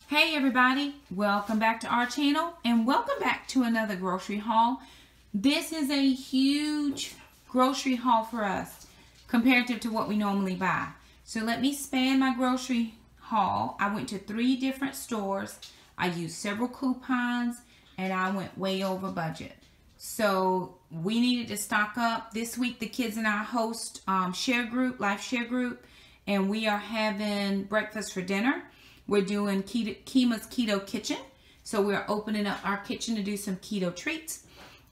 Hey everybody, welcome back to our channel and welcome back to another grocery haul. This is a huge grocery haul for us comparative to what we normally buy. So let me span my grocery haul. I went to 3 different stores. I used several coupons and I went way over budget. So we needed to stock up. This week the kids and I host live share group, and we are having breakfast for dinner. We're doing Kima's Keto Kitchen. So we're opening up our kitchen to do some keto treats.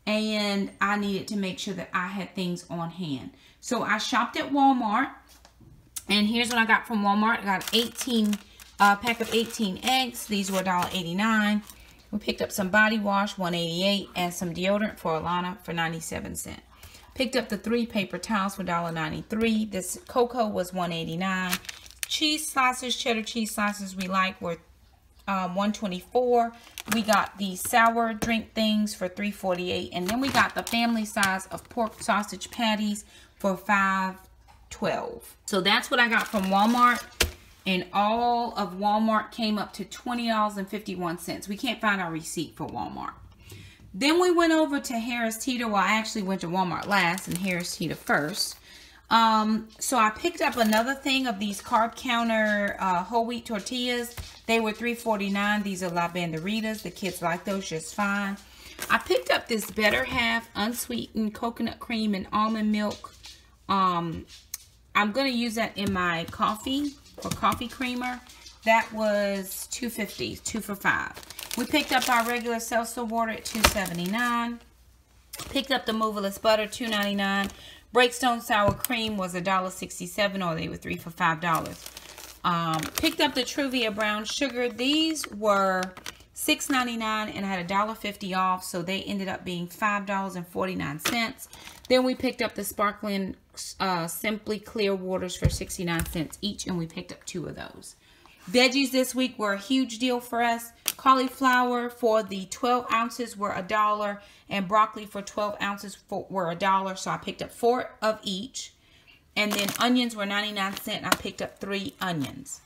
And I needed to make sure that I had things on hand. So I shopped at Walmart. And here's what I got from Walmart. I got 18 pack of 18 eggs. These were $1.89. We picked up some body wash, $1.88, and some deodorant for Alana for 97 cents. Picked up the 3 paper towels for $1.93. This cocoa was $1.89. Cheese slices, cheddar cheese slices we like were $1.24. We got the sour drink things for $3.48, and then we got the family size of pork sausage patties for $5.12. So that's what I got from Walmart, and all of Walmart came up to $20.51. We can't find our receipt for Walmart. Then we went over to Harris Teeter. Well, I actually went to Walmart last and Harris Teeter first. So I picked up another thing of these carb counter whole wheat tortillas. They were $3.49. These are La Banderitas. The kids like those just fine. I picked up this Better Half unsweetened coconut cream and almond milk. I'm going to use that in my coffee for coffee creamer. That was $2.50, 2 for $5. We picked up our regular seltzer water at $2.79. Picked up the moveless butter, $2.99. Breakstone sour cream was $1.67, or they were 3 for $5. Picked up the Truvia brown sugar. These were $6.99 and I had $1.50 off, so they ended up being $5.49. Then we picked up the sparkling Simply Clear waters for 69 cents each, and we picked up 2 of those. Veggies this week were a huge deal for us. Cauliflower for the 12 ounces were $1, and broccoli for 12 ounces were $1. So I picked up 4 of each. And then onions were 99 cents. I picked up 3 onions.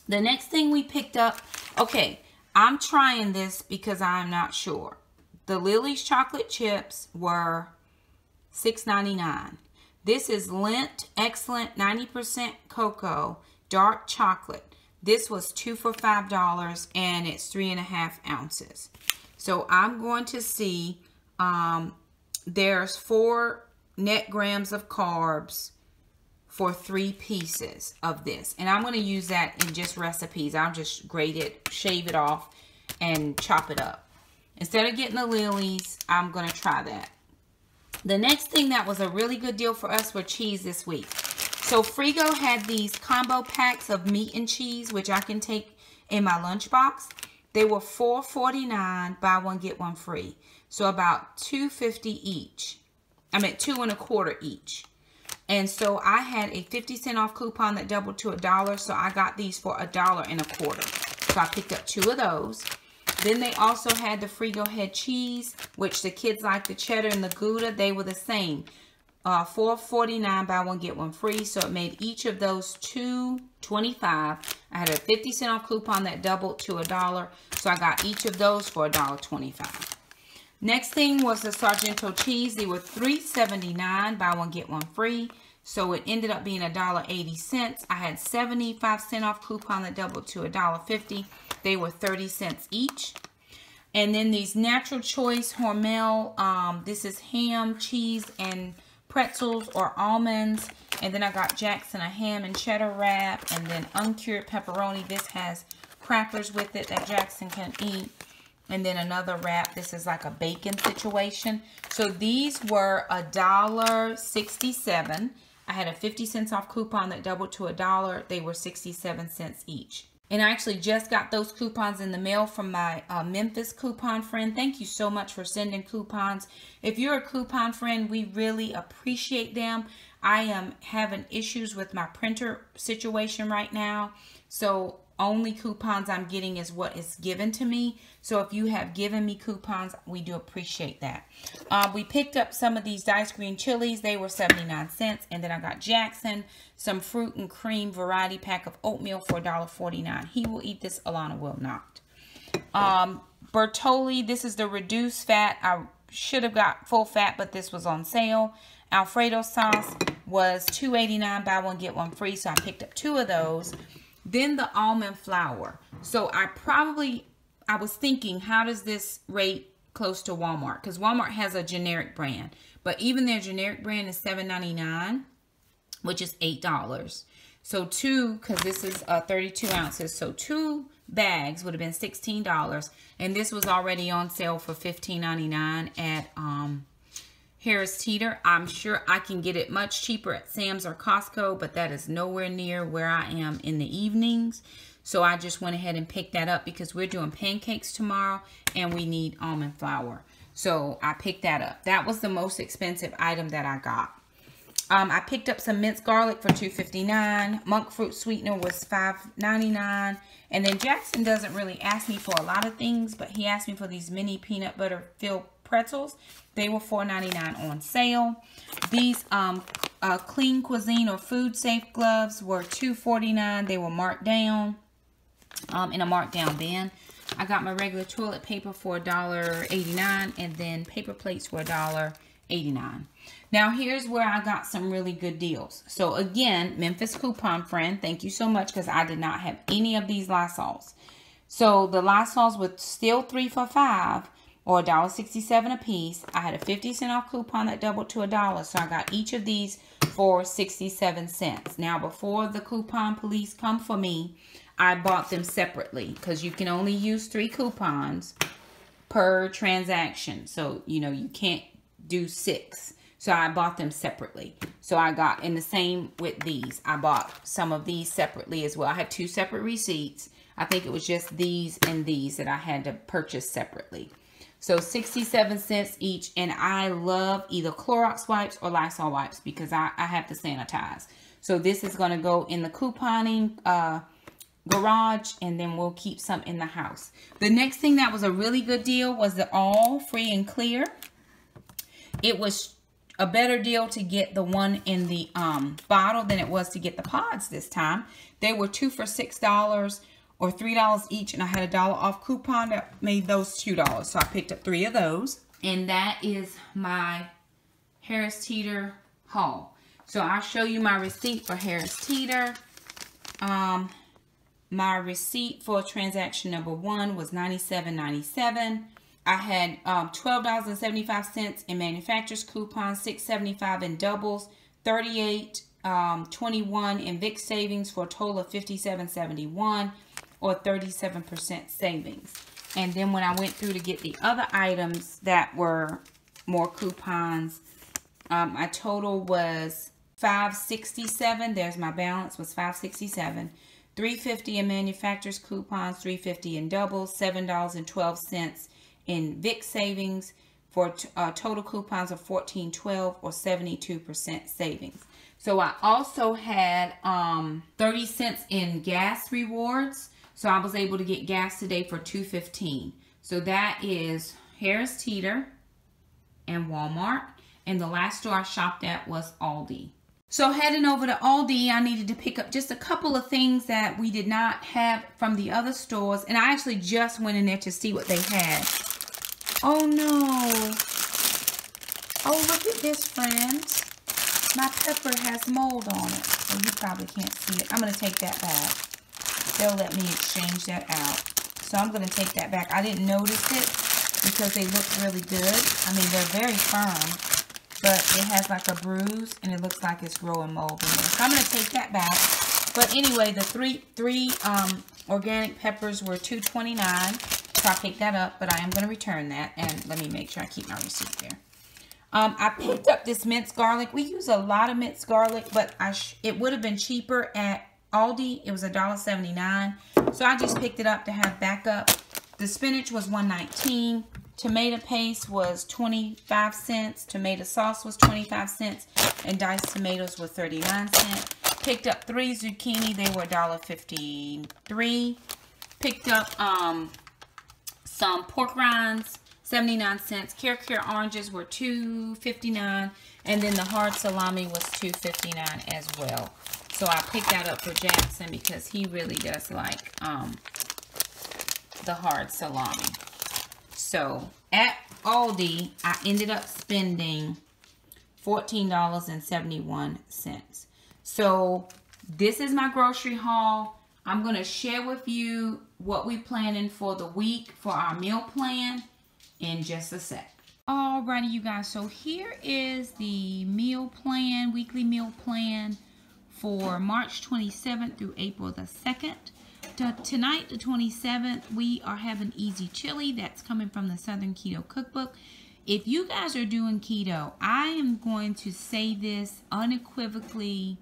The next thing we picked up, okay, I'm trying this because I'm not sure. The Lily's chocolate chips were $6.99. This is Lindt Excellent 90% cocoa dark chocolate. This was 2 for $5, and it's 3.5 ounces. So I'm going to see, there's 4 net grams of carbs for 3 pieces of this. And I'm going to use that in just recipes. I'll just grate it, shave it off, and chop it up. Instead of getting the Lily's, I'm going to try that. The next thing that was a really good deal for us were cheese this week. So Frigo had these combo packs of meat and cheese, which I can take in my lunchbox. They were $4.49, buy one, get one free. So about $2.50 each. I meant $2.25 each. And so I had a 50-cent off coupon that doubled to $1. So I got these for $1.25. So I picked up 2 of those. Then they also had the Frigo head cheese, which the kids like the cheddar and the Gouda. They were the same. $4.49, buy one, get one free. So it made each of those $2.25. I had a 50-cent off coupon that doubled to $1. So I got each of those for $1.25. Next thing was the Sargento cheese. They were $3.79, buy one, get one free. So it ended up being $1.80. I had 75-cent off coupon that doubled to $1.50. They were 30 cents each. And then these Natural Choice Hormel, this is ham, cheese, and pretzels or almonds. And then I got Jackson a ham and cheddar wrap, and then uncured pepperoni. This has crackers with it that Jackson can eat. And then another wrap. This is like a bacon situation. So these were $1.67. I had a 50 cents off coupon that doubled to $1. They were 67 cents each. And I actually just got those coupons in the mail from my Memphis coupon friend. Thank you so much for sending coupons. If you're a coupon friend, we really appreciate them. I am having issues with my printer situation right now. So only coupons I'm getting is what is given to me. So if you have given me coupons, we do appreciate that. We picked up some of these diced green chilies. They were 79 cents. And then I got Jackson some fruit and cream variety pack of oatmeal for $1.49. He will eat this. Alana will not. Bertolli, this is the reduced fat. I should have got full fat, but this was on sale. Alfredo sauce was $2.89, buy one get one free, so I picked up 2 of those. Then the almond flour. So I was thinking, how does this rate close to Walmart? Because Walmart has a generic brand, but even their generic brand is $7.99, which is $8. So 2, because this is 32 ounces, so 2 bags would have been $16, and this was already on sale for $15.99 at Harris Teeter. I'm sure I can get it much cheaper at Sam's or Costco, but that is nowhere near where I am in the evenings. So I just went ahead and picked that up because we're doing pancakes tomorrow and we need almond flour. So I picked that up. That was the most expensive item that I got. I picked up some minced garlic for $2.59. Monk fruit sweetener was $5.99. And then Jackson doesn't really ask me for a lot of things, but he asked me for these mini peanut butter filled pretzels. They were $4.99 on sale. These Clean Cuisine or Food Safe gloves were $2.49. They were marked down in a markdown bin. I got my regular toilet paper for $1.89, and then paper plates were $1.89. Now here's where I got some really good deals. So again, Memphis coupon friend, thank you so much, because I did not have any of these Lysols. So the Lysols were still 3 for $5 or $1.67 a piece. I had a 50-cent off coupon that doubled to $1, so I got each of these for 67 cents. Now before the coupon police come for me, I bought them separately because you can only use 3 coupons per transaction. So, you know, you can't do 6. So I bought them separately. So I got, in the same with these, I bought some of these separately as well. I had 2 separate receipts. I think it was just these and these that I had to purchase separately. So 67 cents each. And I love either Clorox wipes or Lysol wipes because I have to sanitize. So this is going to go in the couponing garage, and then we'll keep some in the house. The next thing that was a really good deal was the All Free and Clear. It was a better deal to get the one in the bottle than it was to get the pods this time. They were 2 for $6 or $3 each, and I had a $1 off coupon that made those $2. So I picked up 3 of those, and that is my Harris Teeter haul. So I'll show you my receipt for Harris Teeter. My receipt for transaction number 1 was $97.97. I had $12.75 in manufacturer's coupons, $6.75 in doubles, $38.21 in Vic savings for a total of $57.71 or 37% savings. And then when I went through to get the other items that were more coupons, my total was $5.67. There's my balance, was $5.67. $3.50 in manufacturer's coupons, $3.50 in doubles, $7.12 in Vic savings for total coupons of $14.12 or 72% savings. So I also had 30 cents in gas rewards. So I was able to get gas today for $2.15. So that is Harris Teeter and Walmart. And the last store I shopped at was Aldi. So heading over to Aldi, I needed to pick up just a couple of things that we did not have from the other stores. And I actually just went in there to see what they had. Oh no. Oh, look at this, friends. My pepper has mold on it. So you probably can't see it. I'm going to take that back. They'll let me exchange that out. So I'm going to take that back. I didn't notice it because they look really good. I mean, they're very firm. But it has like a bruise, and it looks like it's growing mold in there. So I'm going to take that back. But anyway, the three organic peppers were $2.29. So I picked that up, but I am going to return that. And let me make sure I keep my receipt there. I picked up this minced garlic. We use a lot of minced garlic, but it would have been cheaper at Aldi. It was $1.79. So I just picked it up to have backup. The spinach was $1.19. Tomato paste was 25 cents. Tomato sauce was 25 cents. And diced tomatoes were 39 cents. Picked up 3 zucchini. They were $1.53. Picked up some pork rinds, 79 cents. Care oranges were $2.59. And then the hard salami was $2.59 as well. So I picked that up for Jackson because he really does like the hard salami. So at Aldi, I ended up spending $14.71. So this is my grocery haul. I'm going to share with you what we're planning for the week for our meal plan in just a sec. Alrighty, you guys. So here is the meal plan, weekly meal plan for March 27th through April the 2nd. Tonight, the 27th, we are having easy chili. That's coming from the Southern Keto Cookbook. If you guys are doing keto, I am going to say this unequivocally.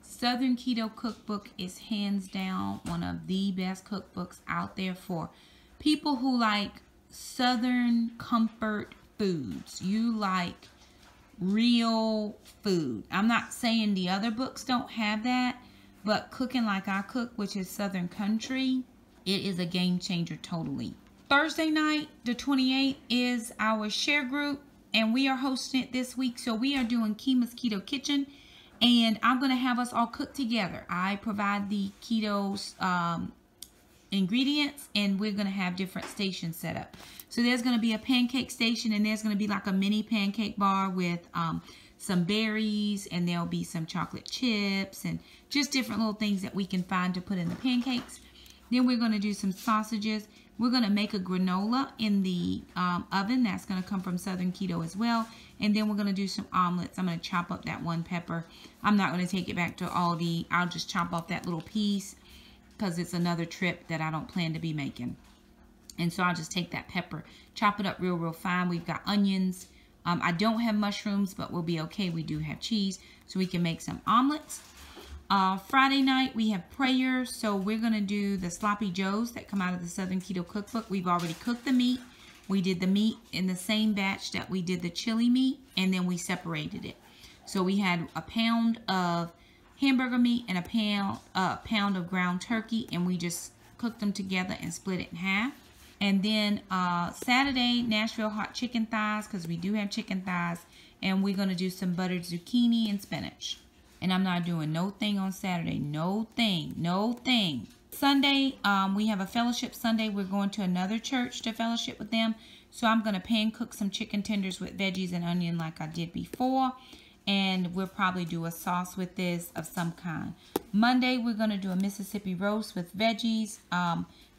Southern Keto Cookbook is hands down one of the best cookbooks out there for people who like Southern comfort foods. You like real food. I'm not saying the other books don't have that, but Cooking Like I Cook, which is Southern Country, it is a game changer totally. Thursday night, the 28th, is our share group, and we are hosting it this week. So we are doing Kima's Keto Kitchen, and I'm going to have us all cook together. I provide the keto ingredients, and we're going to have different stations set up. So there's going to be a pancake station, and there's going to be like a mini pancake bar with some berries, and there'll be some chocolate chips and just different little things that we can find to put in the pancakes. Then we're going to do some sausages. We're going to make a granola in the oven. That's going to come from Southern Keto as well. And then we're going to do some omelets. I'm going to chop up that one pepper. I'm not going to take it back to Aldi. I'll just chop off that little piece because it's another trip that I don't plan to be making. And so I'll just take that pepper, chop it up real fine. We've got onions. I don't have mushrooms, but we'll be okay. We do have cheese, so we can make some omelets. Friday night, we have prayer, so we're going to do the sloppy joes that come out of the Southern Keto Cookbook. We've already cooked the meat. We did the meat in the same batch that we did the chili meat, and then we separated it. So we had a pound of hamburger meat and a pound of ground turkey, and we just cooked them together and split it in half. And then Saturday, Nashville hot chicken thighs, because we do have chicken thighs, and we're going to do some buttered zucchini and spinach. And I'm not doing no thing on Saturday. No thing. Sunday, we have a fellowship Sunday. We're going to another church to fellowship with them. So I'm going to pan cook some chicken tenders with veggies and onion like I did before. And we'll probably do a sauce with this of some kind. Monday, we're going to do a Mississippi roast with veggies.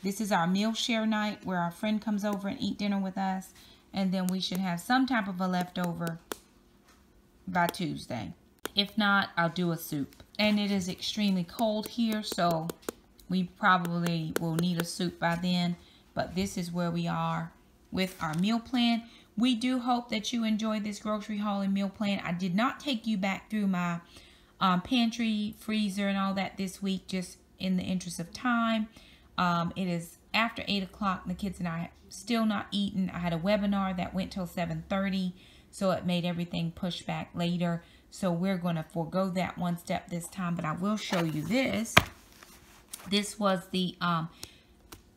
This is our meal share night where our friend comes over and eat dinner with us. And then we should have some type of a leftover by Tuesday. If not, I'll do a soup. And it is extremely cold here, so we probably will need a soup by then. But this is where we are with our meal plan. We do hope that you enjoyed this grocery haul and meal plan. I did not take you back through my pantry, freezer, and all that this week, just in the interest of time. It is after 8 o'clock, and the kids and I have still not eaten. I had a webinar that went till 7:30, so it made everything push back later. So we're going to forego that one step this time, but I will show you this. This was the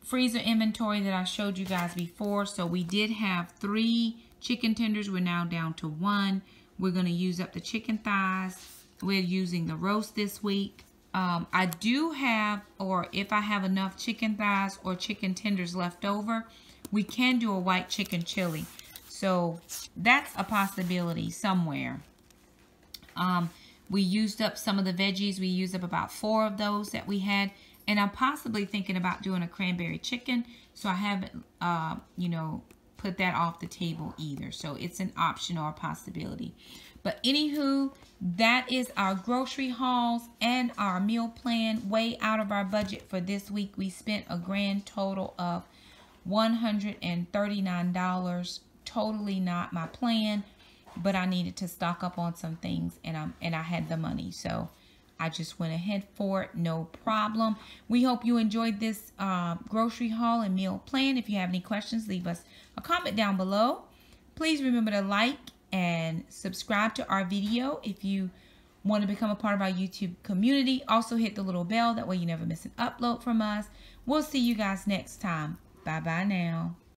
freezer inventory that I showed you guys before. So we did have 3 chicken tenders. We're now down to 1. We're going to use up the chicken thighs. We're using the roast this week. I do have, or if I have enough chicken thighs or chicken tenders left over, we can do a white chicken chili. So that's a possibility somewhere. We used up some of the veggies. We used up about 4 of those that we had. And I'm possibly thinking about doing a cranberry chicken. So I haven't, put that off the table either. So it's an option or a possibility. But anywho, that is our grocery hauls and our meal plan. Way out of our budget for this week. We spent a grand total of $139. Totally not my plan. But I needed to stock up on some things, and I had the money, so I just went ahead for it, no problem. We hope you enjoyed this grocery haul and meal plan. If you have any questions, leave us a comment down below. Please remember to like and subscribe to our video if you want to become a part of our YouTube community, also hit the little bell. That way you never miss an upload from us. We'll see you guys next time. Bye-bye now.